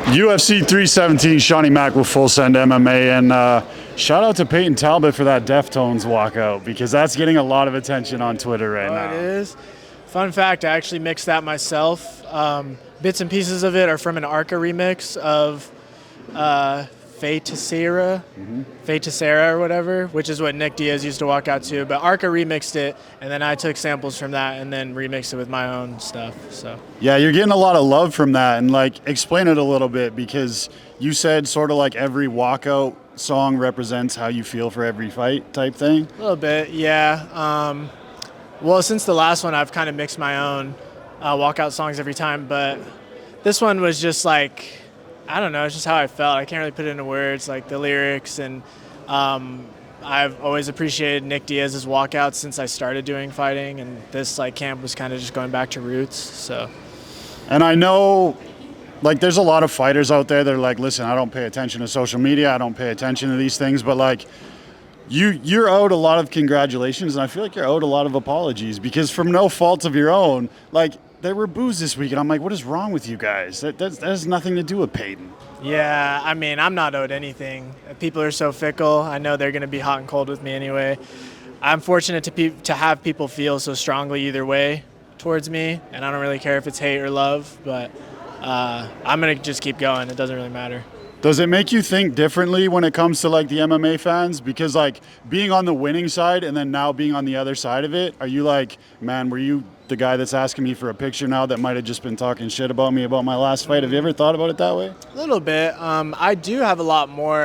UFC 317, Shawnee Mack with Full Send MMA, and shout out to Payton Talbott for that Deftones walkout, because that's getting a lot of attention on Twitter right now. It is. Fun fact, I actually mixed that myself. Bits and pieces of it are from an Arca remix of Fate to Sarah or whatever, which is what Nick Diaz used to walk out to. But Arca remixed it, and then I took samples from that and then remixed it with my own stuff. So yeah, you're getting a lot of love from that, and like explain it a little bit, because you said sort of like every walkout song represents how you feel for every fight type thing. A little bit, yeah. Well, since the last one, I've kind of mixed my own walkout songs every time, but this one was just like, I don't know, it's just how I felt. I can't really put it into words, like the lyrics, and I've always appreciated Nick Diaz's walkouts since I started doing fighting, and this like camp was kind of just going back to roots. So, and I know, like, there's a lot of fighters out there that are like, listen, I don't pay attention to social media, I don't pay attention to these things, but like, you're owed a lot of congratulations, and I feel like you're owed a lot of apologies, because from no fault of your own, like, there were boos this week, and I'm like, what is wrong with you guys? That has nothing to do with Payton. Yeah, I mean, I'm not owed anything. People are so fickle. I know they're going to be hot and cold with me anyway. I'm fortunate to have people feel so strongly either way towards me, and I don't really care if it's hate or love, but I'm going to just keep going. It doesn't really matter. Does it make you think differently when it comes to like the MMA fans? Because like being on the winning side and then now being on the other side of it, are you like, man, were you the guy that's asking me for a picture now that might have just been talking shit about me about my last fight? Have you ever thought about it that way? A little bit. I do have a lot more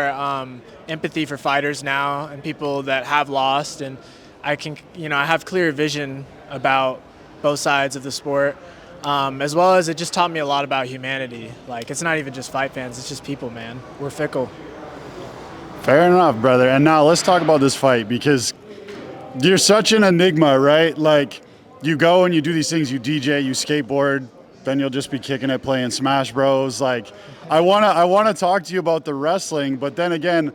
empathy for fighters now and people that have lost, and I can, I have clear vision about both sides of the sport. As well as it just taught me a lot about humanity. Like, it's not even just fight fans, it's just people, man. We're fickle. Fair enough, brother. And now let's talk about this fight, because you're such an enigma, right? Like, you go and you do these things, you DJ, you skateboard, then you'll just be kicking it playing Smash Bros. Like, I wanna talk to you about the wrestling, but then again,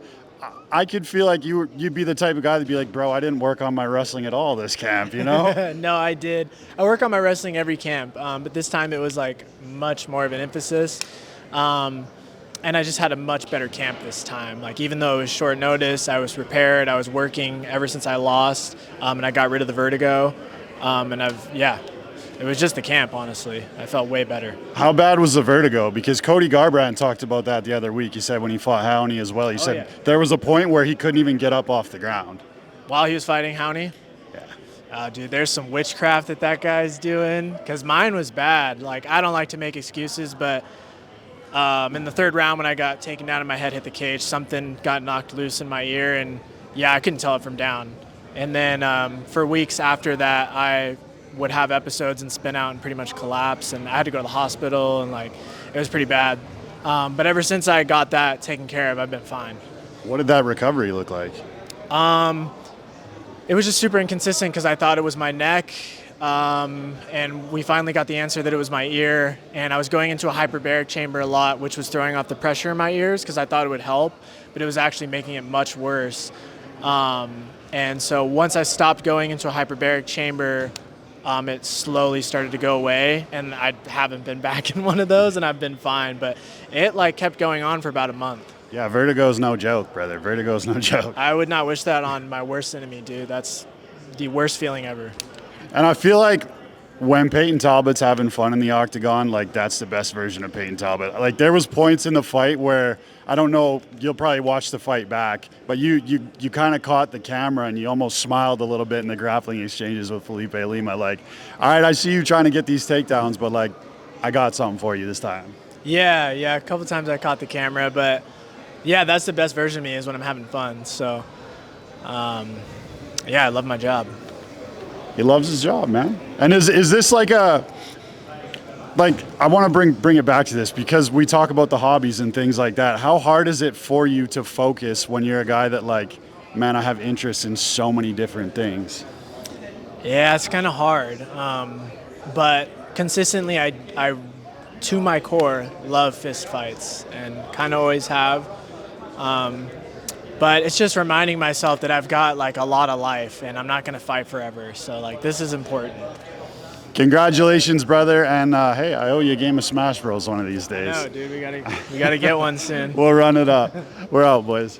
I could feel like you'd be the type of guy that'd be like, bro, I didn't work on my wrestling at all this camp, you know? No, I did. I work on my wrestling every camp, but this time it was like much more of an emphasis. And I just had a much better camp this time. Like, even though it was short notice, I was prepared. I was working ever since I lost, and I got rid of the vertigo. It was just the camp, honestly. I felt way better. How bad was the vertigo? Because Cody Garbrandt talked about that the other week. He said when he fought Raoni as well, he said there was a point where he couldn't even get up off the ground. While he was fighting Raoni? Yeah. Dude, there's some witchcraft that guy's doing, because mine was bad. Like, I don't like to make excuses, but in the third round when I got taken down and my head hit the cage, something got knocked loose in my ear, and yeah, I couldn't tell it from down. And then for weeks after that, I would have episodes and spin out and pretty much collapse, and I had to go to the hospital, and like, it was pretty bad. But ever since I got that taken care of, I've been fine. What did that recovery look like? It was just super inconsistent, because I thought it was my neck, and we finally got the answer that it was my ear, and I was going into a hyperbaric chamber a lot, which was throwing off the pressure in my ears, because I thought it would help, but it was actually making it much worse. And so once I stopped going into a hyperbaric chamber, it slowly started to go away, and I haven't been back in one of those, and I've been fine, but it like kept going on for about a month. Yeah, vertigo's no joke, brother. Vertigo's no joke. I would not wish that on my worst enemy, dude. That's the worst feeling ever. And I feel like when Payton Talbott's having fun in the octagon, like, that's the best version of Payton Talbott. Like, there was points in the fight where, I don't know, you'll probably watch the fight back, but you kind of caught the camera and you almost smiled a little bit in the grappling exchanges with Felipe Lima. Like, all right, I see you trying to get these takedowns, but like, I got something for you this time. Yeah, a couple times I caught the camera, but yeah, that's the best version of me, is when I'm having fun. So, yeah, I love my job. He loves his job, man. And is this like a, like, I want to bring it back to this, because we talk about the hobbies and things like that. How hard is it for you to focus when you're a guy that, like, man, I have interest in so many different things? Yeah, it's kind of hard. But consistently, I, to my core, love fist fights, and kind of always have. But it's just reminding myself that I've got like a lot of life, and I'm not going to fight forever. So like, this is important. Congratulations, brother. And hey, I owe you a game of Smash Bros. One of these days. No, dude, we gotta get one soon. We'll run it up. We're out, boys.